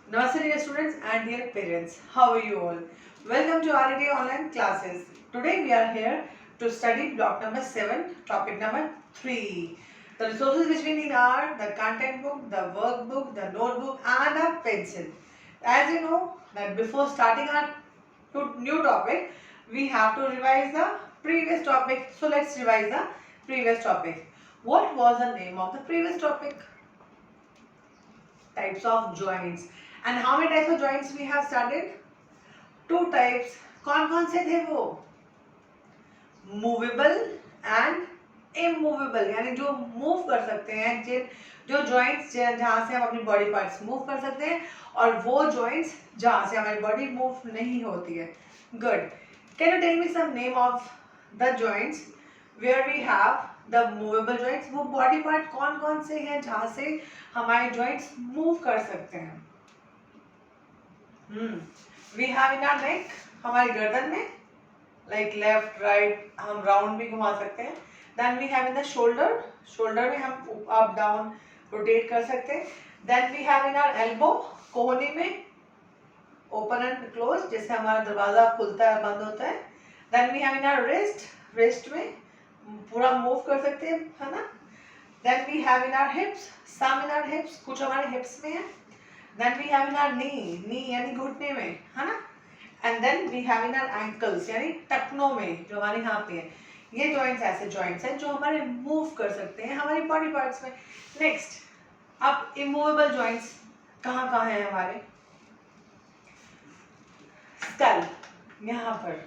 Namaste dear students and dear parents. How are you all? Welcome to RET online classes. Today we are here to study block number 7, topic number 3. The resources which we need are the content book, the workbook, the notebook and a pencil. As you know that before starting our new topic, we have to revise the previous topic. So let's revise the previous topic. What was the name of the previous topic? Types of joints. And how many types of joints we have studied? Two types. कौन कौन से थे वो? Movable and immovable, यानी जो move कर सकते हैं, जिन जो जॉइंट्स जहाँ से हम अपनी बॉडी पार्ट्स मूव कर सकते हैं, और वो जॉइंट्स जहाँ से हमारी बॉडी मूव नहीं होती है. Good. Can you tell me some name of the joints where we have the movable joints? वो बॉडी पार्ट कौन कौन से हैं जहाँ से हमारे जॉइंट्स मूव कर सकते हैं? We have in our neck, हमारी गर्दन में, लाइक लेफ्ट राइट हम राउंड भी घुमा सकते हैं. Then we have in the shoulder, shoulder में हम अप डाउन रोटेट कर सकते हैं. Then we have in our elbow, कोहनी में ओपन एंड क्लोज, जैसे हमारा दरवाजा खुलता है बंद होता है. Then we have in our wrist, wrist में पूरा मूव कर सकते हैं, है ना. Then we have in our hips, some in our hips, कुछ हमारे हिप्स में है. Then we have in our knee, knee यानी घुटने में, है ना. And then we have in our ankles, यानी टखनों में, जो हमारे यहाँ पे है. ये जॉइंट्स ऐसे जॉइंट्स हैं जो हमारे मूव कर सकते हैं हमारी बॉडी पार्ट्स में. नेक्स्ट, अब इमूवेबल जॉइंट्स कहाँ कहाँ हैं हमारे? स्कल, यहाँ पर,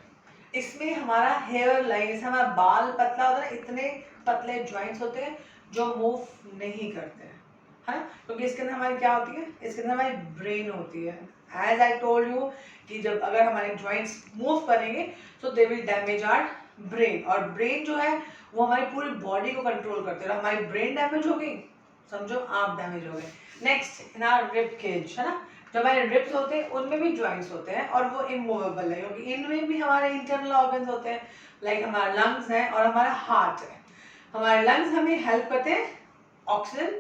इसमें हमारा हेयर लाइन, हमारा बाल पतला होता है, इतने पतले जॉइंट्स होते हैं जो मूव नहीं करते हैं, है ना. क्योंकि इसके अंदर हमारी क्या होती है? इसके अंदर हमारी ब्रेन होती है. एज आई टोल्ड यू कि जब अगर हमारे जॉइंट्स मूव करेंगे तो they will damage our brain, और ब्रेन जो है वो हमारी पूरी बॉडी को कंट्रोल करते हैं. हमारी ब्रेन डैमेज हो गई, समझो आप डैमेज हो गए. Next, in our rib cage, है ना, जो हमारे रिब्स होते हैं उनमें भी जॉइंट्स होते हैं और वो इमूवेबल है, क्योंकि इनमें भी हमारे इंटरनल ऑर्गन्स होते हैं, लाइक हमारा लंग्स है और हमारा हार्ट है. हमारे लंग्स हमें हेल्प करते हैं ऑक्सीजन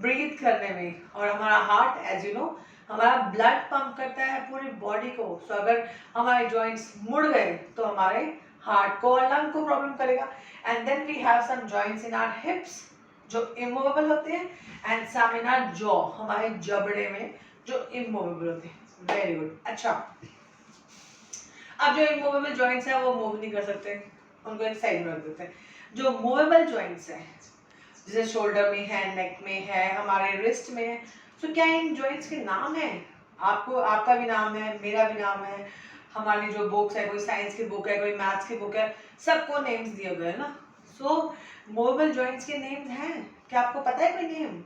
ब्रीथ करने में, और हमारा हार्ट एज यू नो हमारा ब्लड पंप करता है पूरी बॉडी को. सो अगर हमारे जॉइंट्स मुड़ गए तो हमारे हार्ट को और लंग को प्रॉब्लम करेगा. And then we have some joints in our hips जो इमूवेबल होते हैं, and some in our jaw, हमारे जबड़े में, जो इमूवेबल होते हैं. Very good. अच्छा, अब जो इमूवेबल जॉइंट्स हैं वो मूव नहीं कर सकते, उनको एक साइड में रख देते हैं. जो मूवेबल जॉइंट्स हैं, जैसे शोल्डर में है, नेक में है, हमारे रिस्ट में है, तो क्या इन जॉइंट्स के नाम हैं? आपको, आपका भी नाम है, मेरा भी नाम है, हमारी जो बुक्स है, कोई साइंस की बुक है, कोई मैथ्स की बुक है, सबको नेम्स दिए गए हैं ना. सो मूवेबल जॉइंट्स के नेम्स हैं. क्या आपको पता है कोई नेम?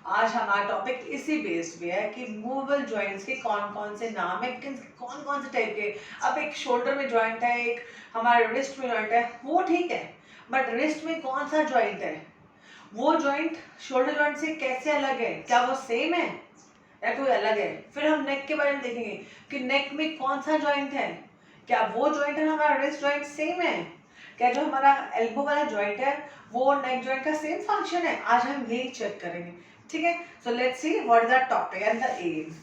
आज हमारा टॉपिक इसी बेस्ड पे है कि मूवेबल जॉइंट्स के कौन कौन से नाम है, कौन कौन से टाइप के. अब एक शोल्डर में जॉइंट है, एक हमारे रिस्ट में जॉइंट है, वो ठीक है, बट रिस्ट में कौन सा जॉइंट है? वो जॉइंट शोल्डर जॉइंट से कैसे अलग है? क्या वो सेम है या कोई अलग है? फिर हम नेक के बारे में देखेंगे कि नेक में कौन सा जॉइंट है, क्या वो जॉइंट है हमारा रिस्ट जॉइंट सेम है, क्या जो हमारा एल्बो वाला जॉइंट है वो नेक जॉइंट का सेम फंक्शन है. आज हम यही चेक करेंगे, ठीक है. So let's see what is the topic and the aim.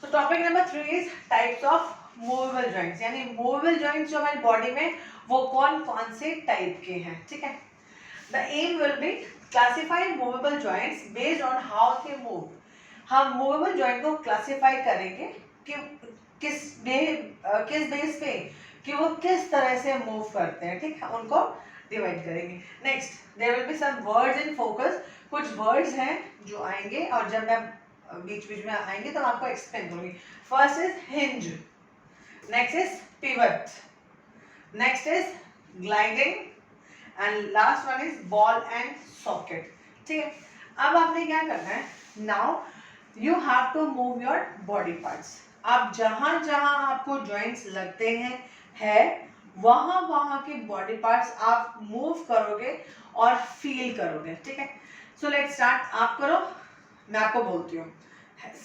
So topic number 3 is types of movable joints, यानी मूवेबल जॉइंट्स जो हमारी बॉडी में वो कौन कौन से टाइप के हैं, ठीक है. The aim will be classify movable joints based on how they move. हम movable joint को classify करेंगे कि किस बेस पे, कि वो किस तरह से मूव करते हैं, ठीक है, उनको डिवाइड करेंगे. Next, there will be some words in focus. कुछ वर्ड्स हैं जो आएंगे और जब मैं बीच बीच में आएंगे तो आपको एक्सप्लेन करूंगी. First is hinge, next is pivot, next is gliding, and last one is ball and socket, ठीक है. अब आपने क्या करना है, now you have to move your body parts. आप जहां जहां आपको जॉइंट्स लगते हैं है वहां वहां के बॉडी पार्ट्स आप मूव करोगे और फील करोगे, ठीक है. So let's start. आप करो, मैं आपको बोलती हूँ.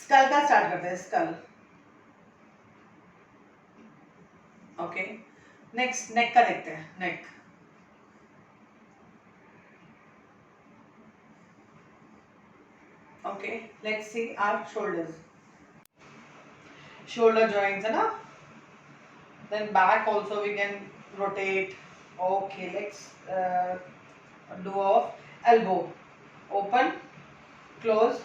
स्कल का स्टार्ट करते हैं. School, okay. नेक्स्ट, नेक का देखते हैं. नेक, okay, let's see our shoulders. shoulder joints है ना. Then back also we can rotate. Okay, let's do of elbow. Open, close.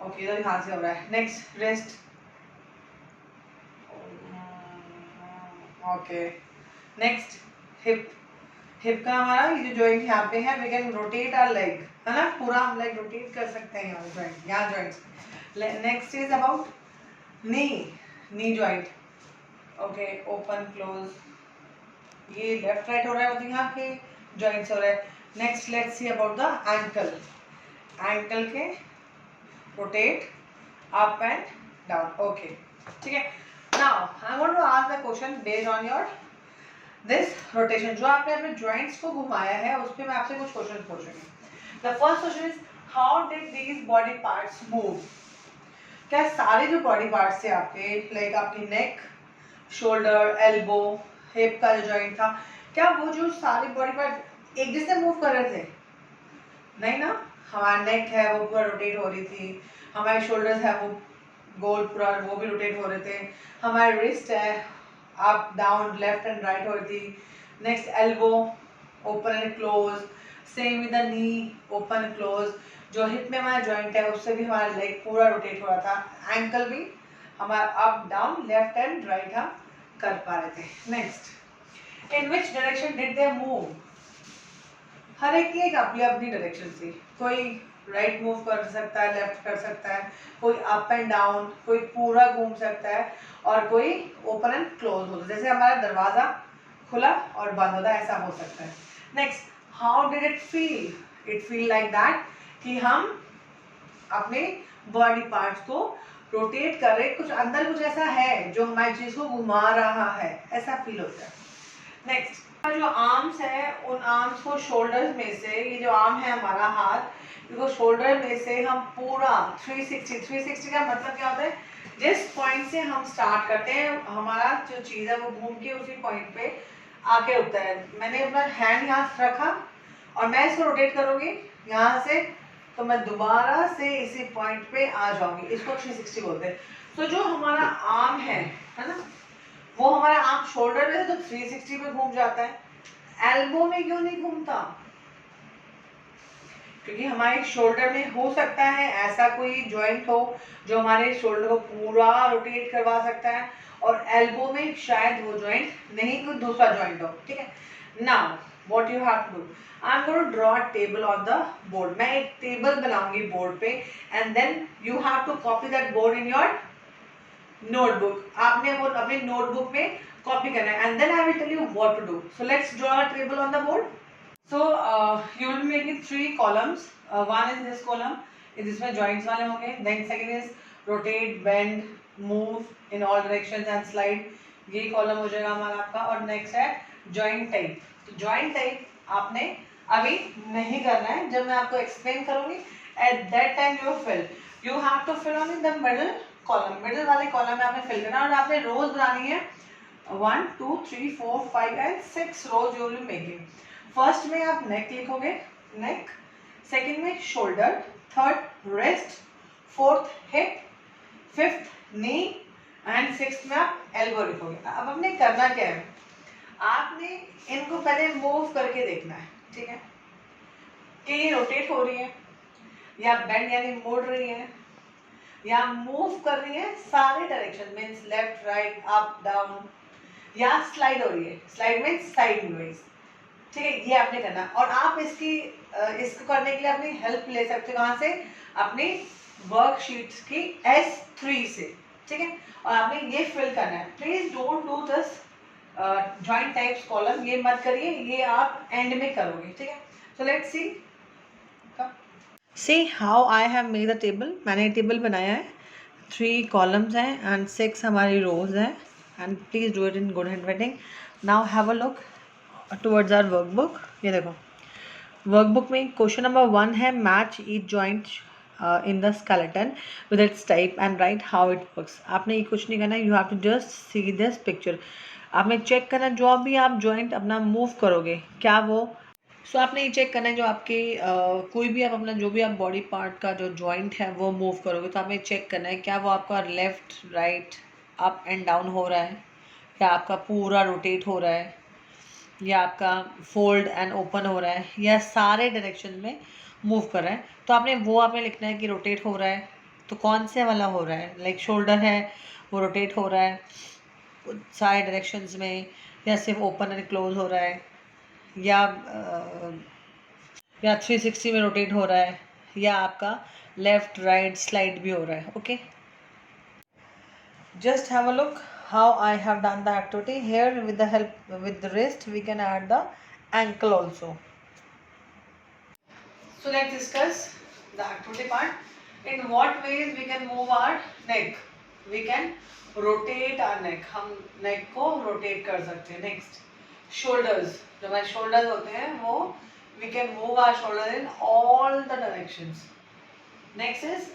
Okay, इधर यहाँ से हो रहा है. Next, wrist. Okay. Next, hip. Hip का हमारा ये जो जॉइंट यहाँ पे है, we can rotate our leg, है ना, पूरा हम लेग रोटेट कर सकते हैं यहाँ जॉइंट, यहाँ joints. Next is about knee joint. Okay, open close. ये लेफ्ट राइट हो रहा है, मतलब यहाँ के जॉइंट्स हो रहे हैं. Next let's see about the ankle. Ankle के rotate up and down. Okay, ठीक है. Now I want to ask the question based on your this rotation. जो आपने अपने जॉइंट्स को घुमाया है उस पर मैं आपसे कुछ क्वेश्चन पूछूंगी. The first question is how did these body parts move. क्या सारे जो बॉडी पार्ट्स थे आपके, लाइक आपकी नेक, शोल्डर, एल्बो, हिप का जो जॉइंट था, क्या वो जो सारे बॉडी पार्ट एक जैसे मूव कर रहे थे? नहीं ना. हमारा नेक है वो पूरा रोटेट हो रही थी, हमारे शोल्डर्स है वो गोल पूरा वो भी रोटेट हो रहे थे, हमारे रिस्ट है up down left and right हो रही थी. Next elbow open and close. Same with the knee open and close. जो हिप में हमारा जॉइंट है उससे भी हमारा लेग पूरा रोटेट हो रहा था. एंकल भी हमारा up down left and right हम कर पा रहे थे. Next, in which direction did they move. हर एक की एक अपनी अपनी डायरेक्शन थी. कोई राइट मूव कर सकता है, लेफ्ट कर सकता है, कोई अप एंड डाउन, कोई पूरा घूम सकता है और कोई ओपन एंड क्लोज होता है. जैसे हमारा दरवाजा खुला और बंद होता है, ऐसा हो सकता है. Next, how did it feel. It feel like that कि हम अपने बॉडी पार्ट्स को रोटेट कर रहे, कुछ अंदर कुछ ऐसा है जो हमारी चीज को घुमा रहा है, ऐसा फील होता है. नेक्स्ट, जो आर्म्स है उन आर्म्स को शोल्डर्स में से, ये जो आर्म है हमारा हाथ, इसको शोल्डर में से हम पूरा 360 का मतलब क्या होता है, जिस पॉइंट से हम स्टार्ट करते हैं हमारा जो चीज़ है वो घूम के उसी पॉइंट पे आके रुकता है. मैंने अपना हैंड यहाँ रखा और मैं इसको रोटेट करूँगी यहाँ से, तो मैं दोबारा से इसी पॉइंट पे आ जाऊँगी. इसको 360 बोलते हैं. तो जो हमारा आर्म है ना, वो हमारा आर्म शोल्डर में तो 360 पे घूम जाता है. एल्बो में क्यों नहीं घूमता? क्योंकि हमारे शोल्डर में हो सकता है ऐसा कोई जॉइंट हो जो हमारे शोल्डर को पूरा रोटेट करवा सकता है, और एल्बो में शायद वो जॉइंट नहीं, कोई दूसरा जॉइंट हो. ठीक है. Now what you have to do, I am going to draw a table on the board. मैं एक टेबल बनाऊंगी बोर्ड पे, and then you have to copy that board in your notebook. आपने वो अपने नोटबुक में कॉपी करना है, and then I will tell you what to do. So let's draw a table on the board. So you will be making 3 columns. One is this column, इसमें joints वाले होंगे. Then second is rotate, bend, move in all directions and slide. ये column हो जाएगा हमारा आपका. और next है joint type. तो joint type आपने अभी नहीं करना है, जब मैं आपको explain करूँगी at that time you fill. You have to fill only the middle column. middle वाले column में आपने fill करना है और आपने rows बनानी है. 1 2 3 4 5 and 6 rows you will be making. First में आप नेक लिखोगे, नेक. सेकंड में shoulder, third wrist, fourth hip, fifth knee and sixth में आप एल्बो लिखोगे. अब आपने करना क्या है, आपने इनको पहले मूव करके देखना है. ठीक है, कि ये रोटेट हो रही है या बेंड यानी मोड़ रही है या मूव कर रही है सारे direction means left right up down, या स्लाइड हो रही है. Slide means sideways. ठीक है, ये आपने करना. और आप इसको करने के लिए अपनी हेल्प ले सकते हो. कहाँ से? अपनी वर्कशीट की S3 से. ठीक है, और आपने ये फिल करना है. Please don't do this joint types column, ये मत करिए, ये आप एंड में करोगे. ठीक है. So let's see how I have made the table. मैंने टेबल बनाया है, 3 कॉलम्स हैं एंड 6 हमारी रोज हैं. And please do it in good handwriting. Now have a look towards our workbook. ये देखो, वर्कबुक में क्वेश्चन नंबर 1 है match each joint in the skeleton with its type and write how it works. आपने ये कुछ नहीं करना, you have to just see this picture. आपने चेक करना जो भी आप जॉइंट अपना मूव करोगे क्या वो सो आपने ये चेक करना है जो आपके कोई भी आप अपना जो भी आप बॉडी पार्ट का जो जॉइंट है वो मूव करोगे तो आपने चेक करना है क्या वो आपका left right up and down हो रहा है, या आपका पूरा रोटेट हो रहा है, या आपका फोल्ड एंड ओपन हो रहा है, या सारे डायरेक्शन में मूव कर रहा है। तो आपने लिखना है कि रोटेट हो रहा है तो कौन से वाला हो रहा है, लाइक शोल्डर है वो रोटेट हो रहा है सारे डायरेक्शंस में, या सिर्फ ओपन एंड क्लोज हो रहा है, या 360 में रोटेट हो रहा है, या आपका लेफ्ट राइट स्लाइड भी हो रहा है। Okay, just have a look how I have done the activity here. With the help with the wrist we can add the ankle also. So let's discuss the activity part. In what ways we can move our neck? We can rotate our neck. हम neck को rotate कर सकते हैं. Next, shoulders. जब हमारे shoulders होते हैं वो we can move our shoulder in all the directions. Next is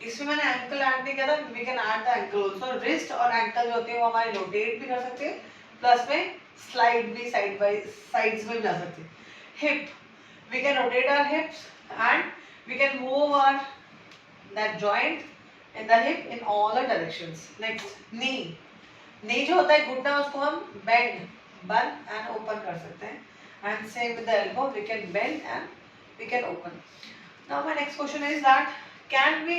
इसमें मैंने एंकल ऐड नहीं किया था, we can add the ankle also. Wrist और एंकल जो होते हैं वो हमारे रोटेट भी कर सकते हैं, प्लस में स्लाइड भी साइड बाय साइड्स में भी जा सकते हैं. Hip, we can rotate our hips and we can move our that joint in the hip in all the directions. Next, knee. Knee जो होता है घुटना, उसको हम बेंड बंद एंड ओपन कर सकते हैं. And same with the elbow, we can bend and we can open. Now my next question is that can we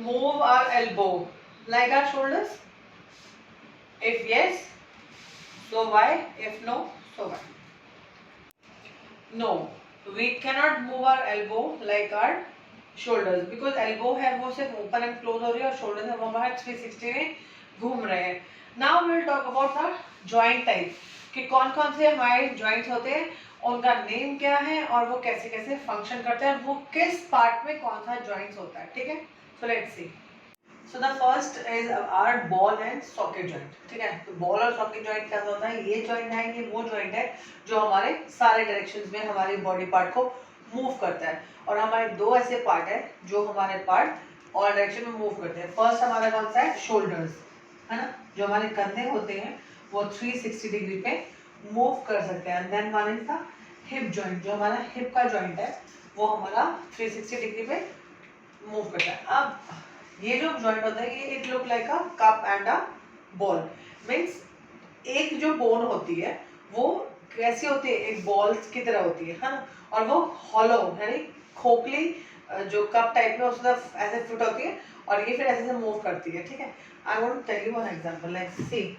move our elbow like our shoulders? If yes, so why? If no, so why? No, we cannot move our elbow like our shoulders because elbow है वो सिर्फ open and close हो रही है और shoulders है वो हमारे 360 में घूम रहे हैं. Now we will talk about the joint type कि कौन कौन से हमारे joints होते हैं, उनका नेम क्या है और वो कैसे कैसे फंक्शन करते हैं, वो किस पार्ट में कौन सा जॉइंट्स होता है. ठीक है, so let's see. So the first is our ball and socket joint. ठीक है, तो बॉल और सॉकेट जॉइंट क्या होता है, ये जॉइंट है, ये वो जॉइंट है जो हमारे सारे डायरेक्शंस में हमारे बॉडी पार्ट को मूव करता है. और हमारे दो ऐसे पार्ट है जो हमारे पार्ट और डायरेक्शन में मूव करते हैं. फर्स्ट हमारा कौन सा है, शोल्डर्स, है ना, जो हमारे कंधे होते हैं वो 360 डिग्री पे मूव कर सकते हैं. And then one is the hip joint, जो हमारा हिप का जॉइंट है वो हमारा 360 डिग्री पे मूव करता है. अब ये जो जॉइंट होता है ये it look like a cup and a ball. Means एक जो बोन होती है वो कैसी होती है, एक बॉल की तरह होती है ना, और वो हॉलो यानी खोखली जो कप टाइप में उसमें ऐसे फिट होती है और ये फिर ऐसे से मूव करती है. ठीक है, I want to tell you one example. Let's see,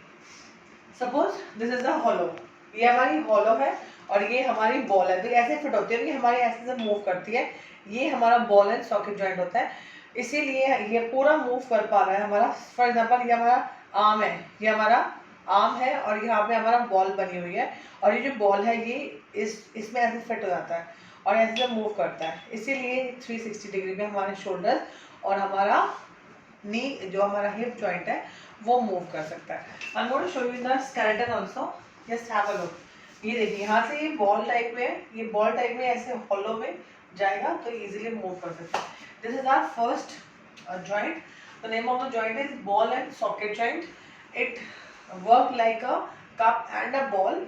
suppose this is the hollow, ये हमारी हॉलो है और ये हमारी बॉल है, तो ऐसे फिट होती है, ये हमारी ऐसे से मूव करती है. ये हमारा बॉल एंड सॉकेट जॉइंट होता है, इसीलिए ये पूरा मूव कर पा रहा है हमारा. फॉर एग्जांपल ये हमारा आर्म है, ये हमारा आर्म है और यहाँ पे हमारा बॉल बनी हुई है और ये जो बॉल है ये इसमें ऐसे फिट हो जाता है और ऐसे से मूव करता है. इसीलिए 360 डिग्री में हमारे शोल्डर्स और हमारा नी जो हमारा हिप जॉइंट है वो मूव कर सकता है. I am going to show you the skeleton also. Just have a look. ये देखिए यहाँ से ये बॉल टाइप में है, ये बॉल टाइप में ऐसे हॉलो में जाएगा तो इजीली मूव कर सकते हैं. This is our first joint. The name of the joint is ball and socket joint. It work like a cup and a ball.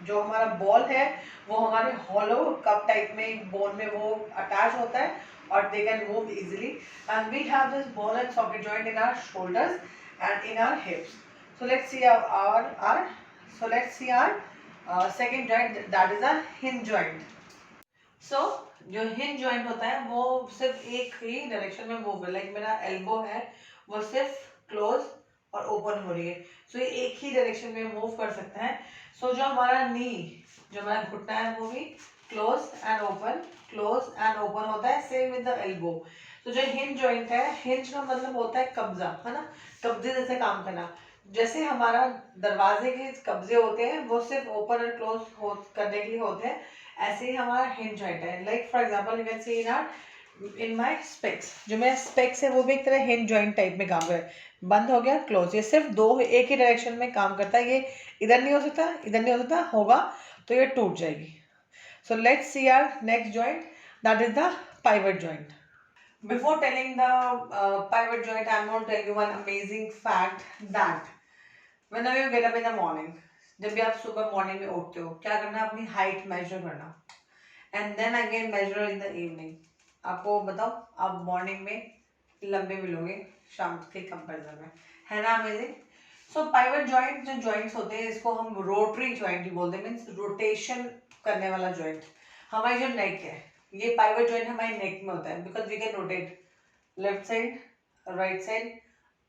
जो हमारा बॉल है वो हमारे हॉलो कप टाइप में बोन में वो अटैच होता है और they can move easily. And we have this ball and socket joint in our shoulders and in our hips. So let's see our second joint, that is our hinge joint. So जो hinge joint होता है वो सिर्फ एक ही direction में move है. Like मेरा elbow है वो सिर्फ क्लोज और ओपन हो रही है, सो ये एक ही डायरेक्शन में मूव कर सकता है. सो जो हमारा नी, जो हमारा घुटना है वो भी क्लोज एंड ओपन होता है. Same with the elbow. तो जो हिंज जॉइंट है, हिंज का मतलब होता है कब्जा, है ना, कब्जे जैसे काम करना. जैसे हमारा दरवाजे के कब्जे होते हैं वो सिर्फ ओपन और क्लोज करने के लिए होते हैं, ऐसे ही हमारा हिंज जॉइंट है. Like for example you can see in my specs, जो मेरा स्पेक्स है वो भी एक तरह हिंज जॉइंट टाइप में काम करे. बंद हो गया, क्लोज, ये सिर्फ दो एक ही डायरेक्शन में काम करता है. ये इधर नहीं हो सकता, इधर नहीं हो सकता, होगा तो ये टूट जाएगी. So let's see our next joint, that is the pivot joint. Before telling the pivot joint, I'm going to tell you one amazing fact that whenever you get up in the morning, जब भी आप सुबह morning में उठते हो क्या करना है, अपनी हाइट मेजर करना, and then again measure in the evening. आपको बताओ आप मॉर्निंग में लंबे मिलोगे शाम के कंपेरिजन में, है ना अमेजिंग। सो पाइवट जॉइंट जो जॉइंट्स होते हैं इसको हम रोटरी जॉइंट ही बोलते हैं, मीन्स रोटेशन करने वाला जॉइंट। हमारी जो नेक है ये पाइवट जॉइंट हमारी नेक में होता है, because we can rotate left side, right side,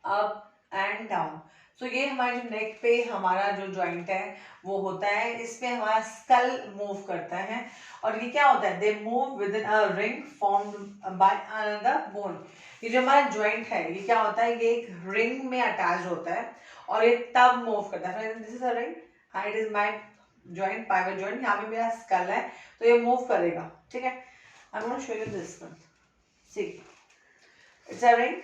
up and down. So ये हमारे जो नेक पे हमारा जो जॉइंट है वो होता है, इसमें हमारा स्कल मूव करता है। और ये क्या होता है, they move with in a ring formed by another bone. ये जो हमारा जॉइंट है ये क्या होता है, ये एक रिंग में अटैच होता है और ये तब मूव करता है। This is a ring, it is my joint, pivot joint, यहाँ पे मेरा स्कल है तो ये मूव करेगा, ठीक है। I am going to show you this one, see it's a ring,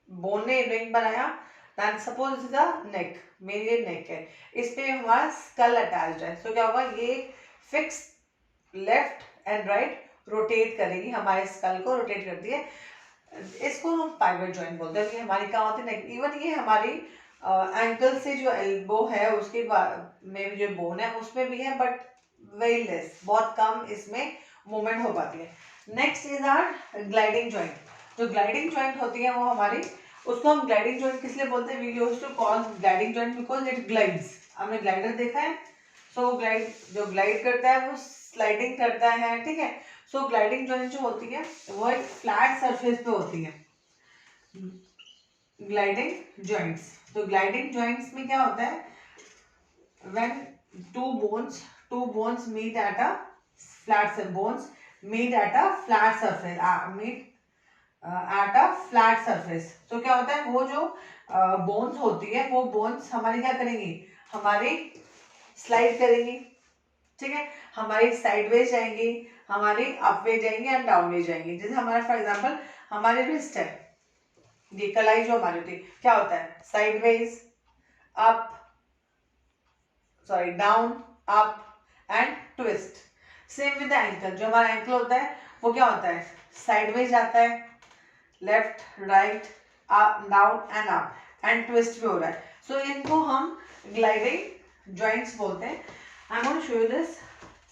bone ने रिंग बनाया, then suppose this is a neck, मेरी ये नेक है, इस पे हमारा स्कल अटैच्ड है। सो क्या होगा, ये fix left and right rotate करेगी, हमारे स्कल को रोटेट करती है। इसको हम पाइवट जॉइंट बोलते हैं। हमारी क्या होती है, इवन ये हमारी एंकल से जो एल्बो है उसके में भी जो बोन है उसमें भी है, बट वेरी लेस, बहुत कम इसमें मूवमेंट हो पाती है। Next is our gliding joint. जो ग्लाइडिंग जॉइंट होती है वो हमारी, उसको हम ग्लाइडिंग जॉइंट किस लिए बोलते हैं, we used to call gliding joint because it glides. हमने ग्लाइडर देखा है, सो ग्लाइड जो ग्लाइड करता है वो स्लाइडिंग करता है, ठीक है। सो ग्लाइडिंग जॉइंट जो होती है वो एक फ्लैट सरफेस पे होती है, ग्लाइडिंग जॉइंट्स। तो ग्लाइडिंग जॉइंट्स में क्या होता है, when two bones meet at a flat surface, at a flat surface। तो क्या होता है, वो जो बोन्स होती है वो बोन्स हमारी क्या करेंगी, हमारी स्लाइड करेंगी, ठीक है, हमारी साइडवेज जाएंगी, हमारी अपवे जाएंगी एंड डाउनवेज जाएंगी। जैसे हमारा फॉर एग्जांपल हमारे रिस्ट है, ये कलाई जो हमारी होती है क्या होता है, sideways, up, sorry down, up and twist. Same with the ankle, जो हमारा एंकल होता है वो क्या होता है, साइडवेज जाता है, left right, up down and up, and twist भी हो रहा है। सो इनको हम ग्लाइडिंग जॉइंट्स बोलते हैं। I am going to show you this,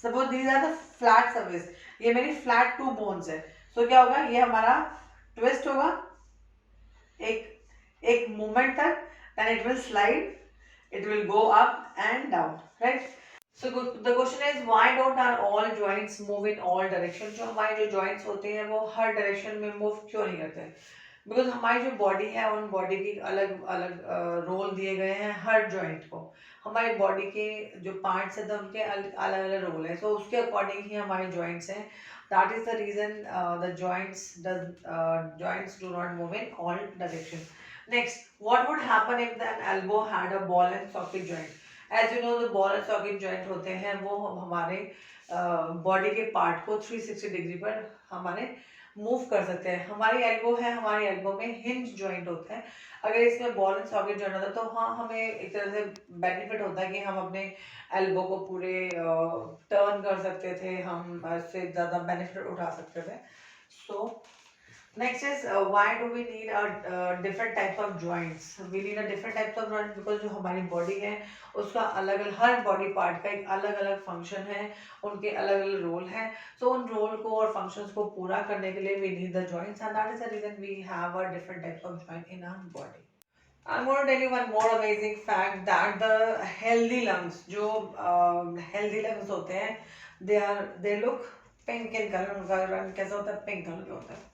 suppose these are the flat surface, ये मेरी फ्लैट टू बोन्स है। सो क्या होगा, ये हमारा ट्विस्ट होगा एक मूवमेंट तक, then it will slide, it will go up and down, right? So the question is why don't our all joints move in all direction? जो हमारे जो joints होते हैं वो हर direction में move क्यों नहीं करते? बिकॉज हमारी जो बॉडी है उन बॉडी की अलग अलग रोल दिए गए हैं हर जॉइंट को। हमारी बॉडी के जो पार्ट्स हैं तो उनके अलग अलग रोल है, सो उसके अकॉर्डिंग ही हमारे जॉइंट्स हैं। That is the reason the joints do not move in all direction. Next, what would happen if the elbow had a ball and socket joint? As you know the ball and socket joint होते हैं वो हमारे body के part को 360 degree पर हमारे move कर सकते हैं। हमारी एल्बो है, हमारी एल्बो में हिंज जॉइंट होता है। अगर इसमें बॉल एंड सॉकेट जॉइंट होता है तो हाँ हमें एक तरह से बेनिफिट होता है कि हम अपने एल्बो को पूरे टर्न कर सकते थे, हम इससे ज़्यादा बेनिफिट उठा सकते थे। सो next is why do we need a different types of joints? We need a different types of joints because जो हमारी बॉडी है उसका अलग अलग, हर बॉडी पार्ट का एक अलग अलग फंक्शन है, उनके अलग अलग रोल है। सो उन रोल को और फंक्शंस को पूरा करने के लिए we need the joints and that is the reason we have a different types of joint in our body. I'm going to tell you one more amazing fact that the healthy lungs, जो healthy lungs होते हैं, they look pink in color, उनका रंग कैसा होता है, pink colour का होता है।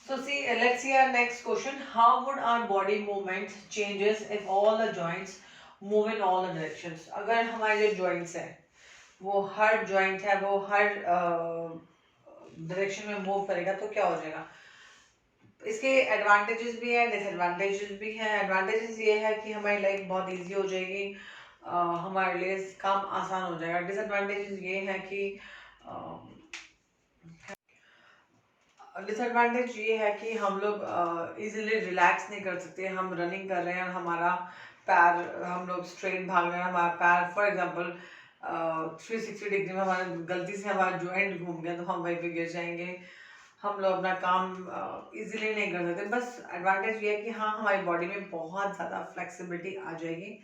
So see, let's see our next question. How would our body movement changes if all the joints move in all the directions? अगर हमारे जो joints हैं, वो हर joint है वो हर direction में move करेगा तो क्या हो जाएगा? इसके एडवांटेजेस भी हैं, डिसएडवांटेजेस भी हैं। एडवांटेजेस ये है कि हमारी लाइफ बहुत इजी हो जाएगी, हमारे लिए काम आसान हो जाएगा। डिसएडवांटेजेस ये है कि डिसएडवांटेज ये है कि हम लोग इजीली रिलैक्स नहीं कर सकते। हम रनिंग कर रहे हैं, हमारा पैर, हम लोग स्ट्रेट भाग रहे हैं, हमारा पैर फॉर एग्जांपल 360 डिग्री में हमारा गलती से हमारा जॉइंट घूम गया तो हम वहीं पे गिर जाएंगे, हम लोग अपना काम इजीली नहीं कर सकते। बस एडवांटेज ये है कि हाँ हमारी बॉडी में बहुत ज़्यादा फ्लेक्सिबिलिटी आ जाएगी,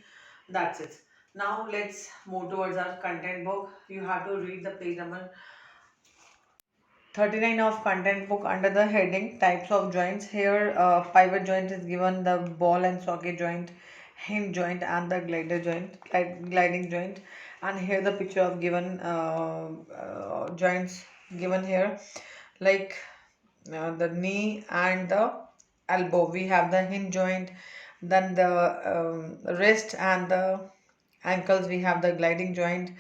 That's it. Now let's move towards our content book. You have to read the page number 39 of content book under the heading types of joints. Here pivot joint is given, the ball and socket joint, hinge joint, and the glider joint, gliding joint. And here the picture of given joints given here, like the knee and the elbow. We have the hinge joint, then the wrist and the ankles, we have the gliding joint,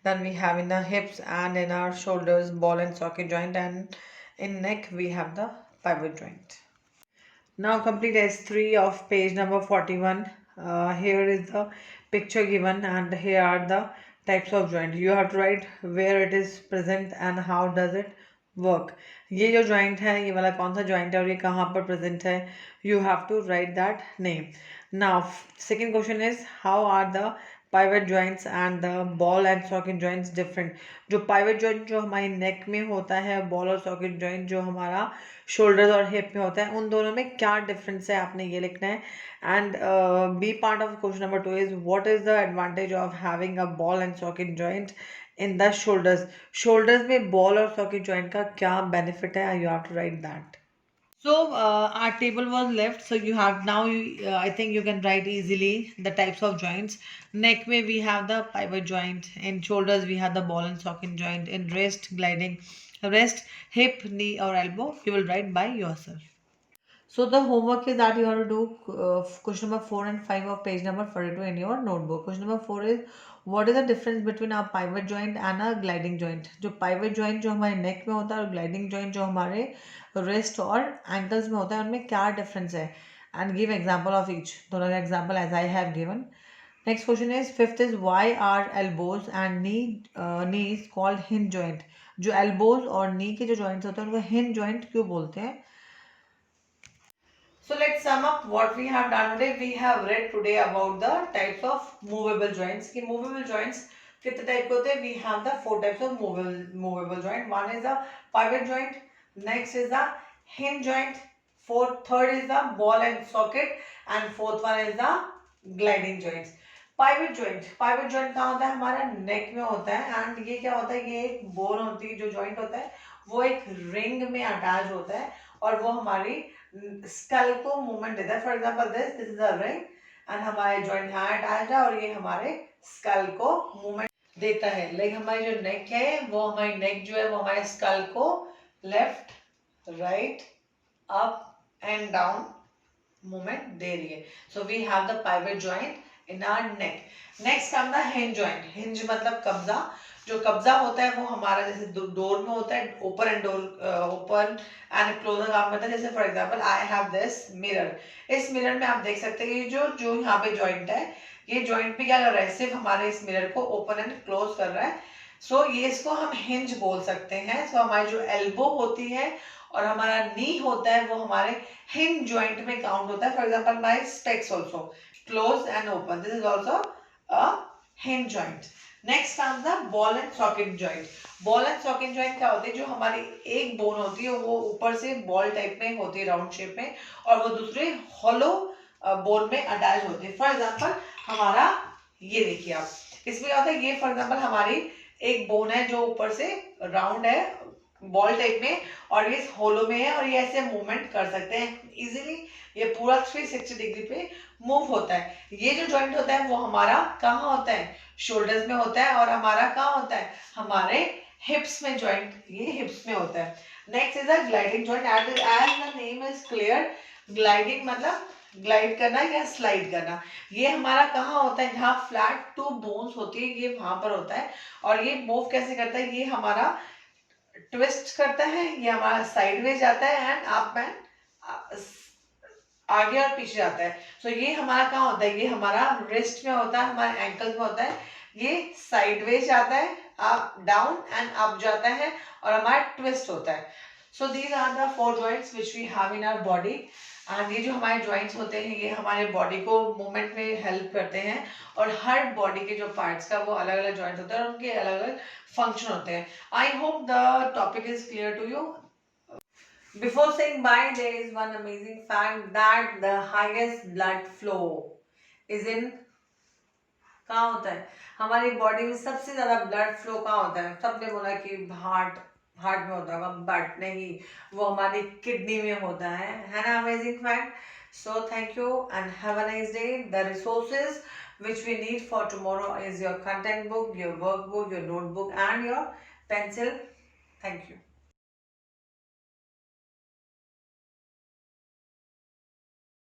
then we have in the hips and in our shoulders ball and socket joint, and in neck we have the pivot joint. Now complete S3 of page number 41. Here is the picture given and here are the types of joint. You have to write where it is present and how does it work. ये जो joint है, ये वाला कौन सा joint है और ये कहाँ पर present है, you have to write that name. Now second question is, how are the pivot joints and the ball and socket joints different? जो pivot joint जो हमारी neck में होता है, ball और socket joint जो हमारा shoulders और hip में होता है, उन दोनों में क्या difference है आपने ये लिखना है. And B part of question number 2 is, what is the advantage of having a ball and socket joint in the shoulders? Shoulders में ball और socket joint का क्या benefit है? You have to write that. So our table was left. So you have now. I think you can write easily the types of joints. Neck में we have the pivot joint. In shoulders we have the ball and socket joint. In wrist gliding, wrist, hip, knee or elbow. You will write by yourself. So the homework is that you have to do question number 4 and 5 of page number 42 in your notebook. Question number 4 is, what is the difference between a pivot joint and a gliding joint? जो pivot joint जो हमारे neck में होता है और gliding joint जो हमारे wrist और ankles में होता है, उनमें क्या difference है? And give example of each. दोनों का example as I have given. Next question is, fifth is, why are elbows and knees called hinge joint? जो elbows और knee के जो joints होते हैं उनको hinge joint क्यों बोलते हैं? So let's sum up what we have done today. We have read today about the types of movable joints. कि movable joints कितने type के होते हैं? We have the 4 types of movable joint. One is the pivot joint. Next is the hinge joint. Third is the ball and socket, and fourth one is the gliding joints. Pivot joint कहाँ होता है? हमारा neck में होता है. And ये क्या होता है? ये एक bone होती है, जो joint होता है वो एक ring में attach होता है और वो हमारी स्कल को मूवमेंट देता है. For example this is a ring and हमारे जॉइंट यहाँ अटैच है और ये हमारे स्कल को मूवमेंट देता है. लाइक हमारी जो नेक है, वो हमारी नेक जो है वो हमारे स्कल को left, right, up and down movement दे रही है. So we have the pivot joint in our neck. Next come the hinge joint. Hinge मतलब कब्जा. जो कब्जा होता है वो हमारा जैसे डोर में होता है, ओपन एंड क्लोज काम करता है. जैसे for example I have this mirror. इस मिरर में आप देख सकते हैं ये जो यहाँ पे जॉइंट है, ये जॉइंट भी क्या कर रहा है? सिर्फ हमारे इस मिरर को ओपन एंड क्लोज कर रहा है. सो ये इसको हम हिंज बोल सकते हैं. सो हमारी जो एल्बो होती है और हमारा नी होता है वो हमारे हिंज जॉइंट में काउंट होता है. For example my specs also close and open, this is also a hinge joint. Next comes the ball and socket joint. Ball and socket joint क्या होती है? जो हमारी एक बोन होती है वो ऊपर से बॉल टाइप में होती है, राउंड शेप में, और वो दूसरे हॉलो बोन में अटैच होती है. फॉर एग्जांपल हमारा ये देखिए आप, इसमें क्या होता है? ये फॉर एग्जांपल हमारी एक बोन है जो ऊपर से राउंड है, बॉल टाइप में, और ये होलो में है और ये ऐसे मूवमेंट कर सकते हैं इजीली. ये पूरा 360 डिग्री पे मूव होता है. ये जो जॉइंट होता है वो हमारा कहाँ होता है? शोल्डर्स में होता है. और हमारा कहाँ होता है? हमारे हिप्स में जॉइंट, ये हिप्स में होता है. Next is a gliding joint. As the name is clear, gliding मतलब ग्लाइड करना या स्लाइड करना. ये हमारा कहाँ होता है? जहाँ फ्लैट टू बोन्स होती है, ये वहां पर होता है. और ये मूव कैसे करता है? ये हमारा ट्विस्ट करता है, ये हमारा साइडवेज जाता है एंड अप एंड आगे और पीछे जाता है. सो ये हमारा कहाँ होता है? ये हमारा रिस्ट में होता है, हमारे एंकल्स में होता है. ये साइडवेज जाता है, अप डाउन एंड अप जाता है, और हमारा ट्विस्ट होता है. So these are the 4 joints which we have in our body. एंड ये जो हमारे जॉइंट्स होते हैं ये हमारे बॉडी को मूवमेंट में हेल्प करते हैं. और हर बॉडी के जो पार्ट्स का वो अलग अलग जॉइंट्स होते हैं और उनके अलग अलग फंक्शन होते हैं. I hope the topic is clear to you. Before saying bye, there is one amazing fact that the highest blood flow is in कहाँ होता है? हमारी बॉडी में सबसे ज्यादा ब्लड फ्लो कहाँ होता है? सबने बोला कि हार्ट हार्ट में होता होगा, बट नहीं, वो हमारी किडनी में होता है ना? Amazing fact. So thank you and have a nice day. The resources which we need for tomorrow is your content book, your workbook, your notebook and your pencil. Thank you.